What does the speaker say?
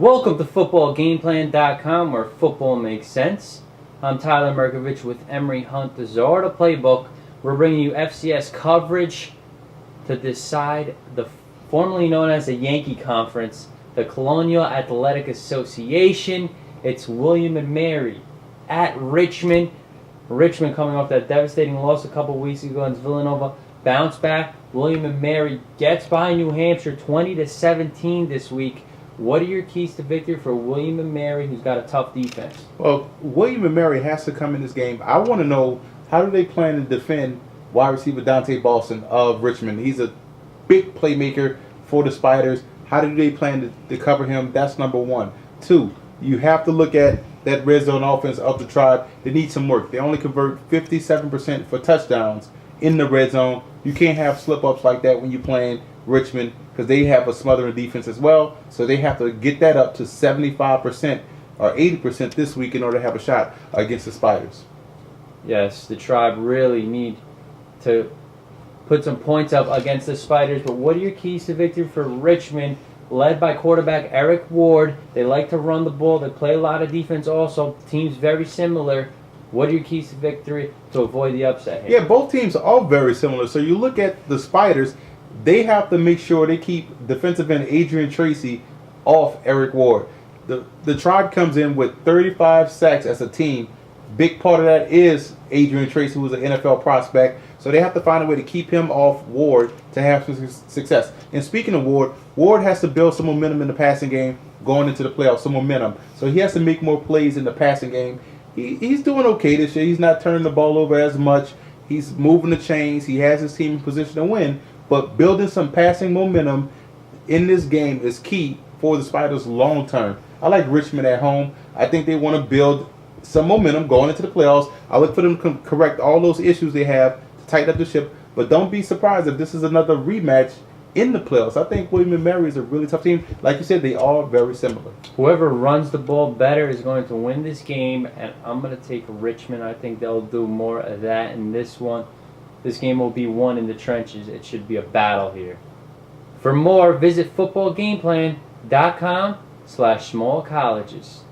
Welcome to footballgameplan.com, where football makes sense. I'm Tyler Merkovich with Emery Hunt, the Czar of the Playbook. We're bringing you FCS coverage to decide the formerly known as the Yankee Conference, the Colonial Athletic Association. It's William and Mary at Richmond. Richmond coming off that devastating loss a couple weeks ago against Villanova. Bounce back. William and Mary gets by New Hampshire 20-17 this week. What are your keys to victory for William and Mary, who's got a tough defense? Well, William and Mary has to come in this game. I want to know, how do they plan to defend wide receiver Dante Boston of Richmond? He's a big playmaker for the Spiders. How do they plan to cover him? That's number one. Two, you have to look at that red zone offense of the Tribe. They need some work. They only convert 57% for touchdowns in the red zone. You can't have slip-ups like that when you're playing Richmond, because they have a smothering defense as well. So they have to get that up to 75% or 80% this week in order to have a shot against the Spiders. Yes, the Tribe really need to put some points up against the Spiders. But what are your keys to victory for Richmond, led by quarterback Eric Ward? They like to run the ball. They play a lot of defense also. Teams very similar. What are your keys to victory to avoid the upset here? Yeah, both teams are very similar. So you look at the Spiders, they have to make sure they keep defensive end Adrian Tracy off Eric Ward. The Tribe comes in with 35 sacks as a team. Big part of that is Adrian Tracy, who's an NFL prospect. So they have to find a way to keep him off Ward to have some success. And speaking of Ward, Ward has to build some momentum in the passing game going into the playoffs, some momentum. So he has to make more plays in the passing game. He's doing okay this year. He's not turning the ball over as much. He's moving the chains. He has his team in position to win. But building some passing momentum in this game is key for the Spiders long term. I like Richmond at home. I think they want to build some momentum going into the playoffs. I look for them to correct all those issues they have to tighten up the ship. But don't be surprised if this is another rematch in the playoffs. I think William and Mary is a really tough team. Like you said, they are very similar. Whoever runs the ball better is going to win this game, and I'm going to take Richmond. I think they'll do more of that in this one. This game will be won in the trenches. It should be a battle here. For more, visit footballgameplan.com/smallcolleges.